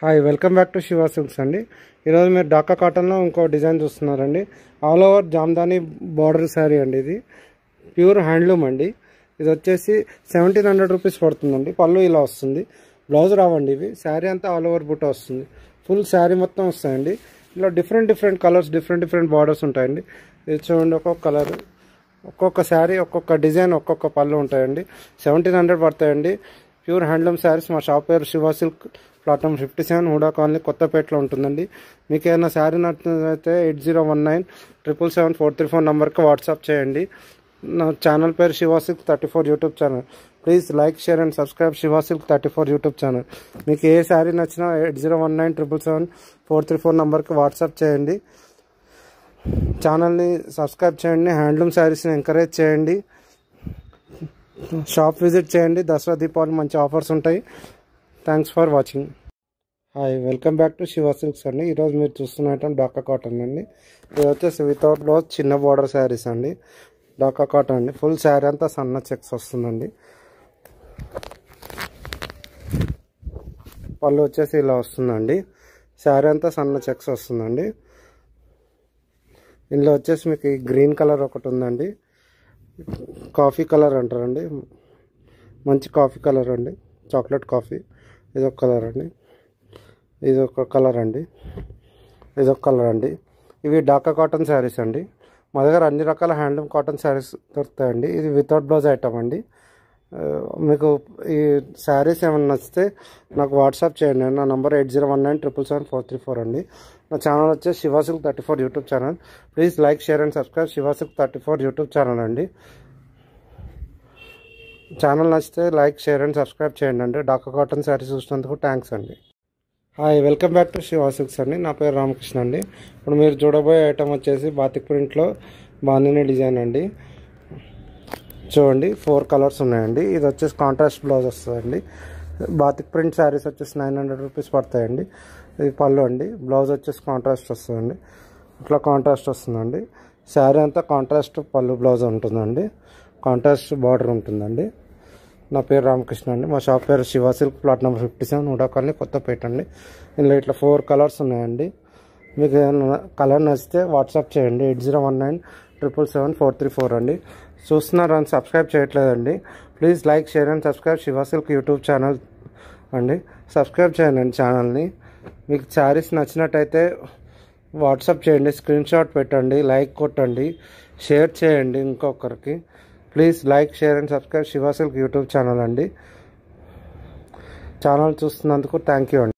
Hi welcome back to Shiva silks అండి. ఈరోజు మీరు డాకా కాటన్లో ఇంకో డిజైన్ చూస్తున్నారండి. All over Jamdani border sari అండి. ఇది ప్యూర్ హ్యాండ్లూమ్ అండి. ఇది వచ్చేసి 1700 రూపీస్ పడుతుందండి. పళ్ళు ఇలా వస్తుంది, బ్లౌజ్ రావండి. ఇవి శారీ అంతా ఆల్ ఓవర్ బుట్ట వస్తుంది. ఫుల్ శారీ మొత్తం వస్తాయండి. ఇలా డిఫరెంట్ కలర్స్, డిఫరెంట్ బార్డర్స్ ఉంటాయండి. ఇది చూడండి, ఒక్కొక్క కలర్, ఒక్కొక్క శారీ, ఒక్కొక్క డిజైన్, ఒక్కొక్క పళ్ళు ఉంటాయండి. 1700 పడతాయండి. Pure handloom saris. మా షాప్ పేరు Shiva silk, plot number 57, Hooda colony, కొత్తపేటలో ఉంటుందండి. మీకు ఏమైనా శారీ నచ్చినట్లయితే 8019777434 నెంబర్కి వాట్సాప్ చేయండి. నా ఛానల్ పేరు Shiva silk 34 YouTube channel. Please like, share and subscribe Shiva silk 34 YouTube channel. మీకు ఏ శారీ నచ్చినా 8019777434 నెంబర్కి వాట్సాప్ చేయండి. ఛానల్ని సబ్స్క్రైబ్ చేయండి. హ్యాండ్లూమ్ శారీస్ని ఎంకరేజ్ చేయండి. షాప్ విజిట్ చేయండి. దసరా దీపావళి మంచి ఆఫర్స్ ఉంటాయి. Thanks for watching. Hi welcome back to Shiva silks అండి. ఈరోజు మీరు చూస్తున్న ఐటమ్ డాకా కాటన్ అండి. ఇది వచ్చేసి వితౌట్ బ్లౌజ్ చిన్న బార్డర్ శారీస్ అండి. డాకా కాటన్ అండి. ఫుల్ శారీ అంతా సన్న చెక్స్ వస్తుందండి. పళ్ళు వచ్చేసి ఇలా వస్తుందండి. శారీ అంతా సన్న చెక్స్ వస్తుందండి. ఇందులో వచ్చేసి మీకు గ్రీన్ కలర్ ఒకటి ఉందండి. కాఫీ కలర్ అంటారండి. మంచి కాఫీ కలర్ అండి, చాక్లెట్ కాఫీ. ఇదొక కలర్ అండి, ఇదొక కలర్ అండి, ఇదొక కలర్ అండి. ఇవి డాకా కాటన్ శారీస్ అండి. మా దగ్గర అన్ని రకాల హ్యాండ్లూమ్ కాటన్ శారీస్ దొరుకుతాయండి. ఇది వితౌట్ బ్లౌజ్ ఐటమ్ అండి. మీకు ఈ శారీస్ ఏమైనా నచ్చితే నాకు వాట్సాప్ చేయండి. నా నంబర్ 8019777434 అండి. నా ఛానల్ వచ్చేసి Shiva silk 34 YouTube channel. Please like, share and subscribe Shiva silk 34 YouTube channel అండి. ఛానల్ నచ్చితే లైక్, షేర్ అండ్ సబ్స్క్రైబ్ చేయండి అండి. డాకా కాటన్ శారీస్ చూసినందుకు థ్యాంక్స్ అండి. Hi welcome back to Shiva silks అండి. నా పేరు రామకృష్ణ అండి. ఇప్పుడు మీరు చూడబోయే ఐటమ్ వచ్చేసి బాతిక్ ప్రింట్లో బాందిని డిజైన్ అండి. చూడండి, 4 కలర్స్ ఉన్నాయండి. ఇది వచ్చేసి కాంట్రాస్ట్ బ్లౌజ్ వస్తుందండి. బాతిక్ ప్రింట్ శారీస్ వచ్చేసి 900 రూపీస్ పడతాయండి. ఇది పళ్ళు అండి. బ్లౌజ్ వచ్చేసి కాంట్రాస్ట్ వస్తుందండి. ఇట్లా కాంట్రాస్ట్ వస్తుందండి. శారీ అంతా కాంట్రాస్ట్ పళ్ళు, బ్లౌజ్ ఉంటుందండి. కాంట్రాస్ట్ బార్డర్ ఉంటుందండి. నా పేరు రామకృష్ణ అండి. మా షాప్ పేరు Shiva silk, plot number 57, Hooda colony, Kothapet అండి. ఇందులో ఇట్లా 4 కలర్స్ ఉన్నాయండి. మీకు ఏమైనా కలర్ నచ్చితే వాట్సాప్ చేయండి. 8019777434 అండి. చూస్తున్నారు అని సబ్స్క్రైబ్ చేయట్లేదండి. Please like, share and subscribe Shiva silk YouTube channel అండి. సబ్స్క్రైబ్ చేయండి ఛానల్ని. మీకు శారీస్ నచ్చినట్టయితే వాట్సాప్ చేయండి, స్క్రీన్ షాట్ పెట్టండి, లైక్ కొట్టండి, షేర్ చేయండి ఇంకొకరికి. Please like, share and subscribe Shiva silk YouTube channel అండి. ఛానల్ చూస్తున్నందుకు థ్యాంక్ యూ అండి.